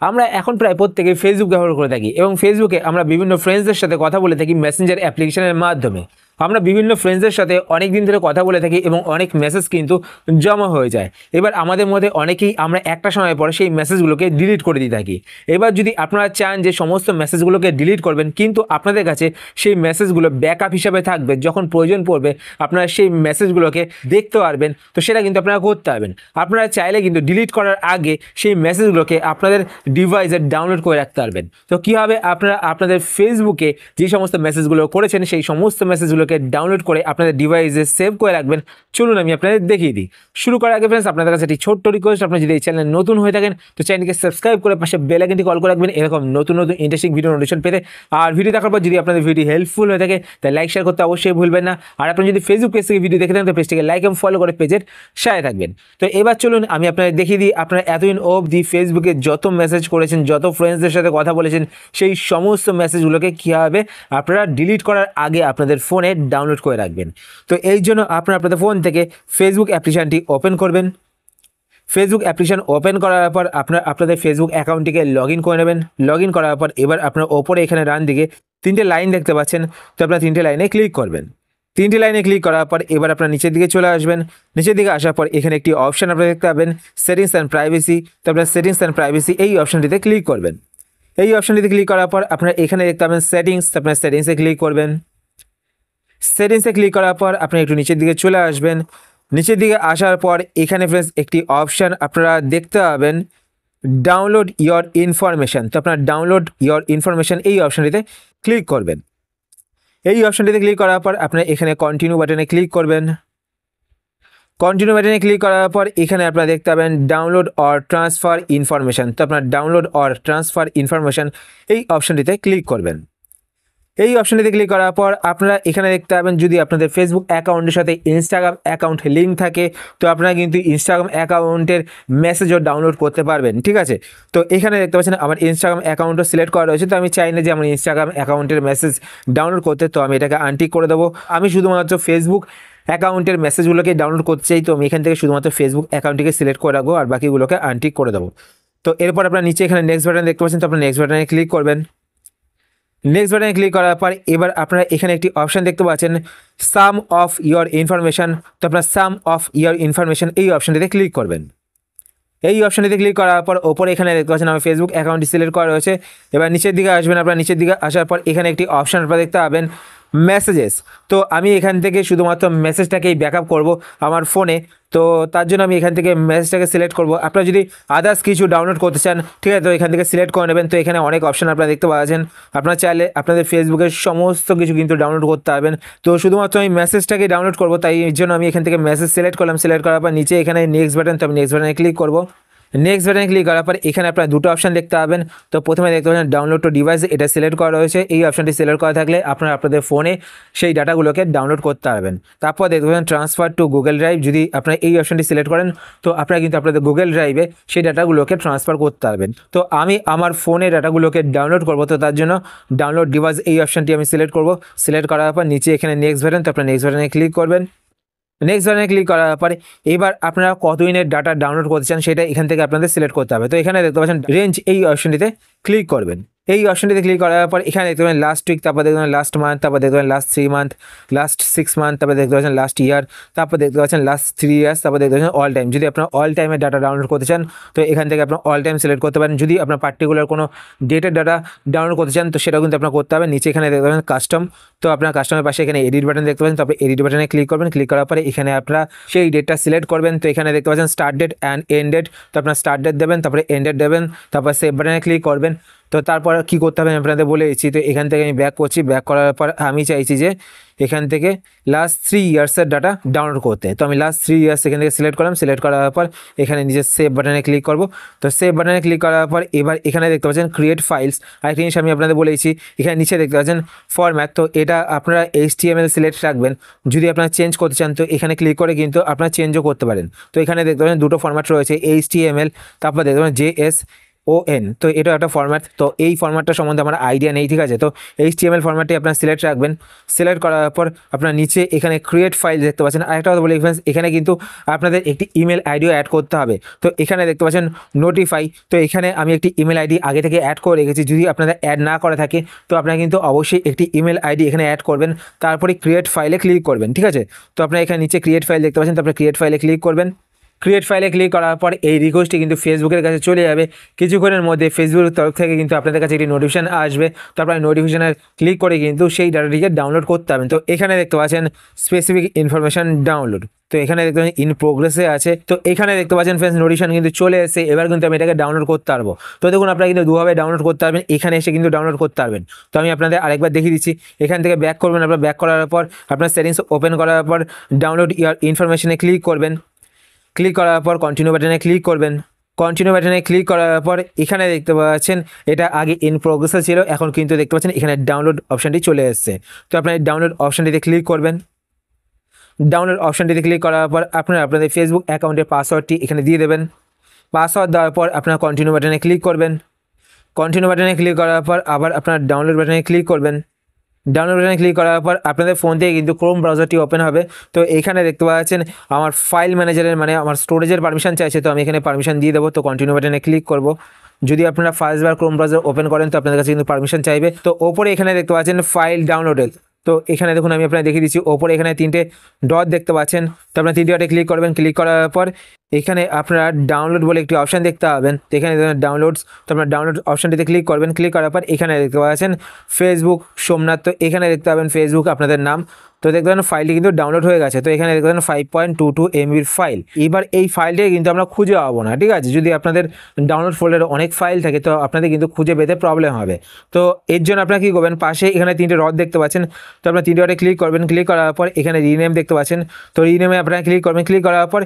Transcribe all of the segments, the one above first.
আমরা এখন প্রায় প্রত্যেকেই ফেসবুক ব্যবহার করে থাকি এবং ফেসবুকে আমরা বিভিন্ন ফ্রেন্ডসদের সাথে কথা বলে থাকি মেসেঞ্জার অ্যাপ্লিকেশনের মাধ্যমে। আমরা বিভিন্ন ফ্রেন্ডসদের সাথে অনেক দিন ধরে কথা বলে থাকি এবং অনেক মেসেজ কিন্তু জমা হয়ে যায়। এবার আমাদের মধ্যে অনেকেই আমরা একটা সময় পরে সেই মেসেজগুলোকে ডিলিট করে দিয়ে থাকি। এবার যদি আপনারা চান যে সমস্ত মেসেজগুলোকে ডিলিট করবেন, কিন্তু আপনাদের কাছে সেই মেসেজগুলো ব্যাকআপ হিসাবে থাকবে, যখন প্রয়োজন পড়বে আপনারা সেই মেসেজগুলোকে দেখতে পারবেন, তো সেটা কিন্তু আপনারা করতে পারবেন। আপনারা চাইলে কিন্তু ডিলিট করার আগে সেই মেসেজগুলোকে আপনাদের ডিভাইসে ডাউনলোড করে রাখতে পারবেন। তো কী হবে, আপনারা আপনাদের ফেসবুকে যে সমস্ত মেসেজগুলো করেছেন সেই সমস্ত মেসেজগুলোকে ডাউনলোড করে আপনাদের ডিভাইসে সেভ করে রাখবেন। চলুন আমি আপনাদের দেখিয়ে দিই। শুরু করার আগে ফ্রেন্ডস আপনাদের কাছে একটি ছোট্ট রিকোয়েস্ট, আপনি যদি এই চ্যানেলে নতুন হয়ে থাকেন তো চ্যানেলকে সাবস্ক্রাইব করে পাশে বেল আইকনটি কল করে রাখবেন এরকম নতুন নতুন ইন্টারেস্টিং ভিডিও নোটিফিকেশন পেতে। আর ভিডিও দেখার পর যদি আপনাদের ভিডিও হেল্পফুল হয়ে থাকে তাহলে লাইক শেয়ার করতে অবশ্যই ভুলবেন না। আর আপনি যদি ফেসবুক পেজ থেকে ভিডিও দেখে থাকেন তো পেজটিকে লাইক এবং ফলো করে পেজের সাথে থাকবেন। তো এবার চলুন আমি আপনাদের দেখিয়ে দিই, আপনারা এতদিন অবধি ফেসবুকে যত মেসেজ করেছেন, যত ফ্রেন্ডসদের সাথে কথা বলেছেন, সেই সমস্ত মেসেজগুলোকে কীভাবে আপনারা ডিলিট করার আগে আপনাদের ফোনে ডাউনলোড করে রাখবেন। তো এই জন্য আপনারা আপনাদের ফোন থেকে ফেসবুক অ্যাপ্লিকেশানটি ওপেন করবেন। ফেসবুক অ্যাপ্লিকেশান ওপেন করার পর আপনাদের ফেসবুক অ্যাকাউন্টটিকে লগ ইন করে নেবেন। লগ ইন করার পর এবার আপনার ওপরে এখানে ডান দিকে তিনটে লাইন দেখতে পাচ্ছেন, তো আপনারা তিনটে লাইনে ক্লিক করবেন। তিনটি লাইনে ক্লিক করার পর এবার আপনার নিচের দিকে চলে আসবেন। নিচের দিকে আসার পর এখানে একটি অপশান আপনারা দেখতে পাবেন, সেটিংস অ্যান্ড প্রাইভেসি। তো আপনারা সেটিংস অ্যান্ড প্রাইভেসি এই অপশানটিতে ক্লিক করবেন। এই অপশানটিতে ক্লিক করার পর আপনারা এখানে দেখতে পাবেন সেটিংস, আপনারা সেটিংসে ক্লিক করবেন। সেটিংসে ক্লিক করার পর আপনি একটু নিচের দিকে চলে আসবেন। নিচের দিকে আসার পর এখানে ফ্রেন্ডস একটি অপশান আপনারা দেখতে পাবেন, ডাউনলোড ইয়োর ইনফরমেশান। তো আপনার ডাউনলোড ইয়োর ইনফরমেশান এই অপশানটিতে ক্লিক করবেন। এই অপশানটিতে ক্লিক করার পর আপনারা এখানে কন্টিনিউ বাটনে ক্লিক করবেন। কন্টিনিউ বাটনে ক্লিক করার পর এখানে আপনারা দেখতে পাবেন ডাউনলোড অর ট্রান্সফার ইনফরমেশান। তো আপনার ডাউনলোড অর ট্রান্সফার ইনফরমেশান এই অপশানটিতে ক্লিক করবেন। এই অপশানটিতে ক্লিক করার পর আপনারা এখানে দেখতে পাবেন, যদি আপনাদের ফেসবুক অ্যাকাউন্টের সাথে ইনস্টাগ্রাম অ্যাকাউন্ট লিঙ্ক থাকে তো আপনারা কিন্তু ইনস্টাগ্রাম অ্যাকাউন্টের মেসেজও ডাউনলোড করতে পারবেন। ঠিক আছে, তো এখানে দেখতে পাচ্ছেন আমার ইনস্টাগ্রাম অ্যাকাউন্টও সিলেক্ট করা রয়েছে। তো আমি চাই না যে আমার ইনস্টাগ্রাম অ্যাকাউন্টের মেসেজ ডাউনলোড করতে, তো আমি এটাকে আনটিক করে দেবো। আমি শুধুমাত্র ফেসবুক অ্যাকাউন্টের মেসেজগুলোকে ডাউনলোড করতে চাই, তো আমি এখান থেকে শুধুমাত্র ফেসবুক অ্যাকাউন্টটিকে সিলেক্ট করে রাখবো আর বাকিগুলোকে আনটিক করে দেবো। তো এরপর আপনার নিচে এখানে নেক্সট বাটন দেখতে পাচ্ছেন, তো আপনার নেক্সট বাটনে ক্লিক করবেন। নেক্সট বাটনে ক্লিক করার পর এবার আপনারা এখানে একটি অপশান দেখতে পাচ্ছেন, সাম অফ ইয়োর ইনফরমেশান। তো আপনার সাম অফ ইয়োর ইনফরমেশান এই অপশানটিতে ক্লিক করবেন। এই অপশানটিতে ক্লিক করার পর ওপরে এখানে দেখতে পাচ্ছেন আমার ফেসবুক অ্যাকাউন্টটি সিলেক্ট করা রয়েছে। এবার নিচের দিকে আসবেন, আপনার নিচের দিকে আসার পর এখানে একটি অপশান আপনারা দেখতে পাবেন, মেসেজেস। তো আমি এখান থেকে শুধুমাত্র মেসেজটাকেই ব্যাকআপ করব আমার ফোনে, তো তার জন্য আমি এখান থেকে মেসেজটাকে সিলেক্ট করব। আপনারা যদি আদার্স কিছু ডাউনলোড করতে চান ঠিক আছে, তো এখান থেকে সিলেক্ট করে নেবেন। তো এখানে অনেক অপশান আপনারা দেখতে পাচ্ছেন, আপনারা চাইলে আপনাদের ফেসবুকের সমস্ত কিছু কিন্তু ডাউনলোড করতে পারবেন। তো শুধুমাত্র আমি মেসেজটাকে ডাউনলোড করব, তাই এর জন্য আমি এখান থেকে মেসেজ সিলেক্ট করলাম। সিলেক্ট করার পর নিচে এখানে নেক্সট বাটন, তো আমি নেক্সট বাটনে ক্লিক করব। নেক্সট বাটনে ক্লিক করার পর এখানে আপনারা দুটো অপশান দেখতে পাবেন। তো প্রথমে দেখতে পাচ্ছেন ডাউনলোড টু ডিভাইস, এটা সিলেক্ট করা রয়েছে। এই অপশানটি সিলেক্ট করা থাকলে আপনারা আপনাদের ফোনে সেই ডাটাগুলোকে ডাউনলোড করতে পারবেন। তারপর দেখতে পাচ্ছেন ট্রান্সফার টু গুগল ড্রাইভ, যদি আপনারা এই অপশানটি সিলেক্ট করেন তো আপনারা কিন্তু আপনাদের গুগল ড্রাইভে সেই ডাটাগুলোকে ট্রান্সফার করতে পারবেন। তো আমি আমার ফোনে ডাটাগুলোকে ডাউনলোড করব, তো তার জন্য ডাউনলোড ডিভাইস এই অপশানটি আমি সিলেক্ট করব। সিলেক্ট করার পর নিচে এখানে নেক্সট বাটন, তো আপনারা নেক্সট বাটনে ক্লিক করবেন। নেক্সট বাটনে ক্লিক করার পরে এবার আপনারা কতদিনের ডাটা ডাউনলোড করতে চান সেটা এখান থেকে আপনাদের সিলেক্ট করতে হবে। তো এখানে দেখতে পাচ্ছেন রেঞ্জ এই অপশনটিতে ক্লিক করবেন। এই অপশনটিতে ক্লিক করার পর এখানে দেখতে পাবেন লাস্ট উইক, তারপর দেখতে পাবেন লাস্ট মান্থ, তারপর দেখতে পাবেন লাস্ট 3 মান্থ, লাস্ট 6 মান্থ, তারপর দেখতে পাচ্ছেন লাস্ট ইয়ার, তারপর দেখতে পাচ্ছেন লাস্ট 3 ইয়ার্স, তারপর দেখতে পাচ্ছেন অল টাইম। যদি আপনার অল টাইমের ডাটা ডাউনলোড করতে চান তো এখান থেকে আপনার অল টাইম সিলেক্ট করতে পারেন। যদি আপনার পার্টিকুলার কোনো ডেটের ডাটা ডাউনলোড করতে চান তো সেটাও কিন্তু আপনার করতে হবে। নিচে এখানে দেখতে পাবেন কাস্টম, তো আপনার কাস্টমের পাশে এখানে এডিট বাটন দেখতে পাচ্ছেন, তারপর এডিট বাটনে ক্লিক করবেন। ক্লিক করার পরে এখানে আপনারা সেই ডেটটা সিলেক্ট করবেন। তো এখানে দেখতে পাচ্ছেন start date and end date, তো আপনার স্টার্ট ডেট দেবেন, তারপরে এন্ড ডেট দেবেন, তারপর সেভ বাটনে ক্লিক করবেন। তো তারপর কী করতে হবে আমি আপনাদের বলে দিচ্ছি। তো এখান থেকে আমি ব্যাক করছি। ব্যাক করার পর আমি চাইছি যে এখান থেকে লাস্ট 3 ইয়ার্সের ডাটা ডাউনলোড করতে, তো আমি লাস্ট 3 ইয়ার্স এখান থেকে সিলেক্ট করলাম। সিলেক্ট করার পর এখানে নিজের সেভ বাটনে ক্লিক করব। তো সেভ বাটনে ক্লিক করার পর এবার এখানে দেখতে পাচ্ছেন ক্রিয়েট ফাইলস। আরেকটা জিনিস আমি আপনাদের বলেছি, এখানে নিচে দেখতে পাচ্ছেন ফরম্যাট, তো এটা আপনারা HTML সিলেক্ট রাখবেন। যদি আপনারা চেঞ্জ করতে চান তো এখানে ক্লিক করে কিন্তু আপনারা চেঞ্জও করতে পারেন। তো এখানে দেখতে পাচ্ছেন দুটো ফরম্যাট রয়েছে, HTML, তারপর দেখতে পাচ্ছেন JS, তো এটা একটা ফরম্যাট। তো এই ফরম্যাটটা সম্বন্ধে আমার আইডিয়া নেই, ঠিক আছে। তো HTML ফরম্যাটটি আপনার সিলেক্ট রাখবেন। সিলেক্ট করার পর আপনার নিচে এখানে ক্রিয়েট ফাইল দেখতে পাচ্ছেন। আরেকটা কথা বলি ফ্রেন্ডস, এখানে কিন্তু আপনাদের একটি ইমেল আইডিও অ্যাড করতে হবে। তো এখানে দেখতে পাচ্ছেন নোটিফাই, তো এখানে আমি একটি ইমেল আইডি আগে থেকে অ্যাড করে রেখেছি। যদি আপনাদের অ্যাড না করা থাকে তো আপনারা কিন্তু অবশ্যই একটি ইমেল আইডি এখানে অ্যাড করবেন, তারপরে ক্রিয়েট ফাইলে ক্লিক করবেন, ঠিক আছে। তো আপনারা এখানে নিচে ক্রিয়েট ফাইল দেখতে পাচ্ছেন, তারপরে ক্রিয়েট ফাইলে ক্লিক করবেন। ক্রিয়েট ফাইলে ক্লিক করার পর এই রিকোয়েস্টটি কিন্তু ফেসবুকের কাছে চলে যাবে। কিছুক্ষণের মধ্যে ফেসবুকের তরফ থেকে কিন্তু আপনাদের কাছে একটি নোটিফিকেশন আসবে। তো আপনারা নোটিফিকেশনে ক্লিক করে কিন্তু সেই ডাটাটিকে ডাউনলোড করতে পারবেন। তো এখানে দেখতে পাচ্ছেন স্পেসিফিক ইনফরমেশন ডাউনলোড, তো এখানে দেখতে পাচ্ছেন ইন প্রোগ্রেসে আছে। তো এখানে দেখতে পাচ্ছেন ফ্রেন্ডস নোটিফিকেশন কিন্তু চলে এসে, এবার কিন্তু আমি এটাকে ডাউনলোড করতে পারবো। তো দেখুন আপনারা কিন্তু দুভাবে ডাউনলোড করতে পারবেন, এখানে এসে কিন্তু ডাউনলোড করতে পারবেন। তো আমি আপনাদের আরেকবার দেখিয়ে দিচ্ছি। এখান থেকে ব্যাক করবেন, আপনার ব্যাক করার পর আপনার সেটিংস ওপেন করার পর ডাউনলোড ইয়ার ইনফরমেশনে ক্লিক করবেন। ক্লিক করার পর কন্টিনিউ বাটনে ক্লিক করবেন। কন্টিনিউ বাটনে ক্লিক করার পর এখানে দেখতে পাচ্ছেন এটা আগে ইন প্রোগ্রেসে ছিল, এখন কিন্তু দেখতে পাচ্ছেন এখানে ডাউনলোড অপশানটি চলে এসেছে। তো আপনার ডাউনলোড অপশানটিতে ক্লিক করবেন। ডাউনলোড অপশানটিতে ক্লিক করার পর আপনারা আপনাদের ফেসবুক অ্যাকাউন্টের পাসওয়ার্ডটি এখানে দিয়ে দেবেন। পাসওয়ার্ড দেওয়ার পর আপনার কন্টিনিউ বাটনে ক্লিক করবেন। কন্টিনিউ বাটনে ক্লিক করার পর আবার আপনার ডাউনলোড বাটনে ক্লিক করবেন। ডাউনলোড বাটনে ক্লিক করার পর আপনাদের ফোন থেকে কিন্তু ক্রোম ব্রাউজারটি ওপেন হবে। তো এখানে দেখতে পাচ্ছেন আমার ফাইল ম্যানেজারের মানে আমার স্টোরেজের পারমিশন চাইছে, তো আমি এখানে পারমিশন দিয়ে দেবো। তো কন্টিনিউ বাটনে ক্লিক করব। যদি আপনারা ফার্স্টবার ক্রোম ব্রাউজার ওপেন করেন তো আপনাদের কাছে কিন্তু পারমিশন চাইবে। তো ওপরে এখানে দেখতে পাচ্ছেন ফাইল ডাউনলোডেড, তো এখানে দেখুন আমি আপনাকে দেখিয়ে দিচ্ছি। ওপরে এখানে 3টে ডট দেখতে পাচ্ছেন, তো আপনারা 3টে ডটে ক্লিক করবেন। ক্লিক করার পর এখানে আপনারা ডাউনলোড বলে একটি অপশান দেখতে পাবেন, তো এখানে ডাউনলোডস, তো আপনার ডাউনলোড অপশানটিতে ক্লিক করবেন। ক্লিক করার পর এখানে দেখতে পাচ্ছেন ফেসবুক সোমনাথ, তো এখানে দেখতে পাবেন ফেসবুক আপনাদের নাম। তো দেখতে পাবেন ফাইলটি কিন্তু ডাউনলোড হয়ে গেছে। তো এখানে দেখতে পাবেন 5.22 MB ফাইল। এবার এই ফাইলটি কিন্তু আমরা খুঁজে পাবো না, ঠিক আছে। যদি আপনাদের ডাউনলোড ফোল্ডারে অনেক ফাইল থাকে তো আপনাদের কিন্তু খুঁজে পেতে প্রবলেম হবে। তো এর জন্য আপনারা কী করবেন, পাশে এখানে 3টে রড দেখতে পাচ্ছেন, তো আপনারা 3টে ডটে ক্লিক করবেন। ক্লিক করার পর এখানে রিনেম দেখতে পাচ্ছেন, তো রিনেমে আপনারা ক্লিক করবেন। ক্লিক করার পর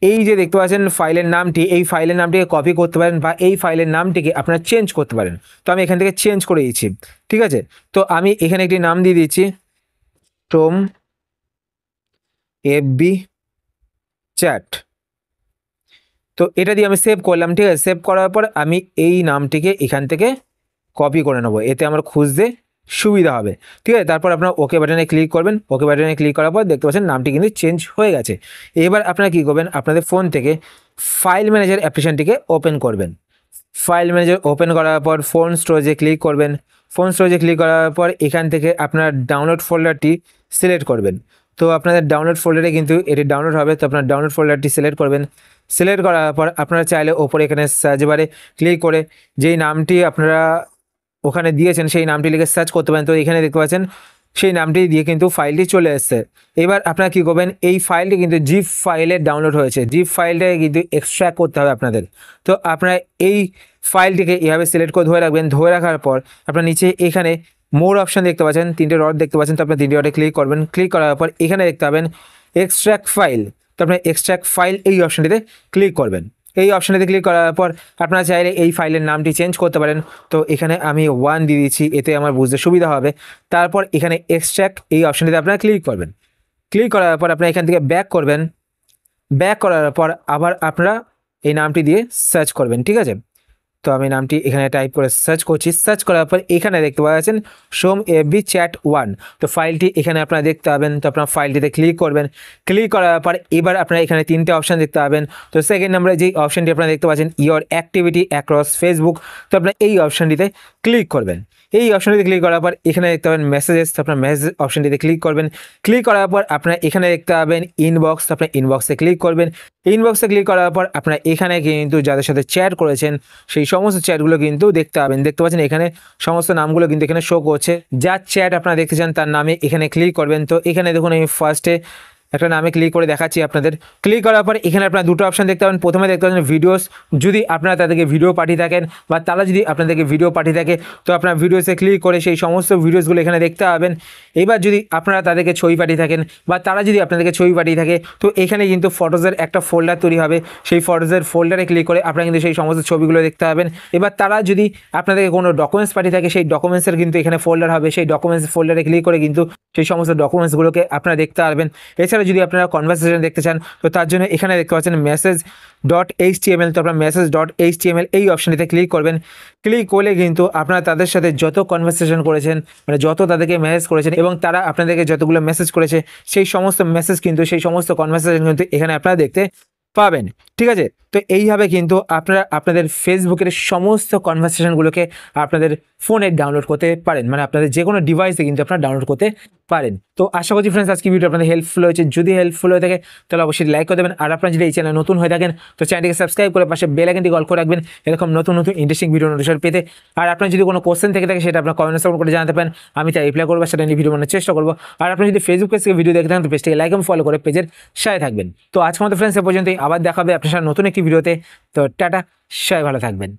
এই যে দেখতে পাচ্ছেন ফাইলের নামটি, এই ফাইলের নামটিকে কপি করতে পারেন বা এই ফাইলের নামটিকে আপনারা চেঞ্জ করতে পারেন। তো আমি এখান থেকে চেঞ্জ করে দিচ্ছি, ঠিক আছে। তো আমি এখানে একটি নাম দিয়ে দিচ্ছি, টোম FB চ্যাট। তো এটা দিয়ে আমি সেভ করলাম, ঠিক আছে। সেভ করার পর আমি এই নামটিকে এখান থেকে কপি করে নেবো, এতে আমার খুঁজতে সুবিধা হবে, ঠিক আছে। তারপর আপনার ওকে বাটনে ক্লিক করবেন। ওকে বাটনে ক্লিক করার পর দেখতে পাচ্ছেন নামটি কিন্তু চেঞ্জ হয়ে গেছে। এবার আপনারা কী করবেন, আপনাদের ফোন থেকে ফাইল ম্যানেজার অ্যাপ্লিকেশনটিকে ওপেন করবেন। ফাইল ম্যানেজার ওপেন করার পর ফোন স্টোরেজে ক্লিক করবেন। ফোন স্টোরেজে ক্লিক করার পর এখান থেকে আপনার ডাউনলোড ফোল্ডারটি সিলেক্ট করবেন। তো আপনাদের ডাউনলোড ফোল্ডারে কিন্তু এটি ডাউনলোড হবে, তো আপনার ডাউনলোড ফোল্ডারটি সিলেক্ট করবেন। সিলেক্ট করার পর আপনারা চাইলে ওপরে এখানে সার্চ বারে ক্লিক করে যেই নামটি আপনারা ওখানে দিয়েছেন সেই নামটি লিখে সার্চ করতে পারেন। তো এখানে দেখতে পাচ্ছেন সেই নামটি দিয়ে কিন্তু ফাইলটি চলে এসছে। এবার আপনারা কী করবেন, এই ফাইলটি কিন্তু জিপ ফাইলে ডাউনলোড হয়েছে, জিপ ফাইলটাকে কিন্তু এক্সট্র্যাক্ট করতে হবে আপনাদের। তো আপনারা এই ফাইলটিকে এভাবে সিলেক্ট করে ধরে রাখবেন। ধরে রাখার পর আপনার নিচে এখানে মোর অপশান দেখতে পাচ্ছেন, 3টে রড দেখতে পাচ্ছেন, তো আপনার 3টে রডে ক্লিক করবেন। ক্লিক করার পর এখানে দেখতে পাবেন এক্সট্র্যাক্ট ফাইল, তো আপনার এক্সট্র্যাক্ট ফাইল এই অপশানটিতে ক্লিক করবেন। এই অপশানেতে ক্লিক করার পর আপনারা চাইলে এই ফাইলের নামটি চেঞ্জ করতে পারেন। তো এখানে আমি 1 দিয়ে দিচ্ছি, এতে আমার বুঝতে সুবিধা হবে। তারপর এখানে এক্সট্র্যাক্ট এই অপশানটিতে আপনারা ক্লিক করবেন। ক্লিক করার পর আপনারা এখান থেকে ব্যাক করবেন। ব্যাক করার পর আবার আপনারা এই নামটি দিয়ে সার্চ করবেন, ঠিক আছে। তো আমি নামটি এখানে টাইপ করে সার্চ করছি। সার্চ করার পর এখানে দেখতে পাচ্ছেন সোম FB চ্যাট 1, তো ফাইলটি এখানে আপনারা দেখতে পাবেন। তো আপনার ফাইলটিতে ক্লিক করবেন। ক্লিক করার পর এবার আপনারা এখানে 3টে অপশান দেখতে পাবেন। তো সেকেন্ড নম্বরে যেই অপশানটি আপনারা দেখতে পাচ্ছেন ইয়োর অ্যাক্টিভিটি অ্যাক্রস ফেসবুক, তো আপনারা এই অপশানটিতে ক্লিক করবেন। এই অপশানটিতে ক্লিক করার পর এখানে দেখতে পাবেন মেসেজেস, তো আপনার মেসেজ অপশানটিতে ক্লিক করবেন। ক্লিক করার পর আপনারা এখানে দেখতে পাবেন ইনবক্স, তো আপনার ইনবক্সে ক্লিক করবেন। ইনবক্সে ক্লিক করার পর আপনারা এখানে কিন্তু যাদের সাথে চ্যাট করেছেন সেই সমস্ত চ্যাটগুলো কিন্তু দেখতে পাবেন। দেখতে পাচ্ছেন এখানে সমস্ত নামগুলো কিন্তু এখানে শো করছে। যার চ্যাট আপনারা দেখতে চান তার নামে এখানে ক্লিক করবেন। তো এখানে দেখুন আমি ফার্স্টে একটা নামে ক্লিক করে দেখাচ্ছি আপনাদের। ক্লিক করার পর এখানে আপনারা 2টো অপশান দেখতে পাবেন। প্রথমে দেখতে পাবেন ভিডিওস, যদি আপনারা তাদেরকে ভিডিও পাঠিয়ে থাকেন বা তারা যদি আপনাদেরকে ভিডিও পাঠিয়ে থাকে তো আপনার ভিডিওসে ক্লিক করে সেই সমস্ত ভিডিওসগুলো এখানে দেখতে পাবেন। এবার যদি আপনারা তাদেরকে ছবি পাঠিয়ে থাকেন বা তারা যদি আপনাদেরকে ছবি পাঠিয়ে থাকে তো এখানে কিন্তু ফটোজের একটা ফোল্ডার তৈরি হবে। সেই ফটোজের ফোল্ডারে ক্লিক করে আপনারা কিন্তু সেই সমস্ত ছবিগুলো দেখতে পাবেন। এবার তারা যদি আপনাদেরকে কোনো ডকুমেন্টস পাঠিয়ে থাকে সেই ডকুমেন্টসের কিন্তু এখানে ফোল্ডার হবে। সেই ডকুমেন্টস ফোল্ডারে ক্লিক করে কিন্তু সেই সমস্ত ডকুমেন্টসগুলোকে আপনারা দেখতে পারবেন। এছাড়া যদি আপনারা কনভারসেশন দেখতে চান তো তার জন্য এখানে দেখতে পাচ্ছেন মেসেজ ডট এইচটিএমএল, তো আপনারা মেসেজ ডট এইচটিএমএল এই অপশানটিতে ক্লিক করবেন। ক্লিক করলে কিন্তু আপনারা তাদের সাথে যত কনভারসেশন করেছেন, মানে যত তাদেরকে মেসেজ করেছেন এবং তারা আপনাদেরকে যতগুলো মেসেজ করেছে সেই সমস্ত মেসেজ কিন্তু, সেই সমস্ত কনভারসেশন কিন্তু এখানে আপনারা দেখতে পাবেন। ঠিক আছে, তো এইভাবে কিন্তু আপনারা আপনাদের ফেসবুকের সমস্ত কনভারসেশনগুলোকে আপনাদের ফোনে ডাউনলোড করতে পারেন, মানে আপনাদের যে কোনো ডিভাইসে কিন্তু আপনারা ডাউনলোড করতে পারেন। তো আশা করছি ফ্রেন্ডস আজকে ভিডিও আপনাদের হেল্পফুল হয়েছে। যদি হেল্পফুল হয়ে থাকে তাহলে অবশ্যই লাইক করে দেবেন, আর আপনারা যদি এই চ্যানেল নতুন হয়ে থাকেন তো চ্যানেলটিকে সাবস্ক্রাইব করে পাশে বেল আইকনটি অল করে রাখবেন এরকম নতুন নতুন ইন্টারেস্টিং ভিডিও নোটিফিকেশন পেতে। আর আপনার যদি কোনো কোশ্চেন থেকে থাকে সেটা আপনার কমেন্ট সেকশন করে জানাতে পারেন, আমি তাই রিপ্লাই করবো, সেটা নিয়ে ভিডিও বানানোর চেষ্টা করবো। আর আপনি যদি ফেসবুক পেজ থেকে ভিডিও দেখতে থাকেন তো পেজটিকে লাইক এবং ফলো করে পেজের সাথে থাকবেন। তো আজকের মতো ফ্রেন্ডস এ পর্যন্তই, আবার দেখা হবে আপনার সাথে নতুন একটি ভিডিওতে। তো টাটা, সবাই ভালো থাকবেন।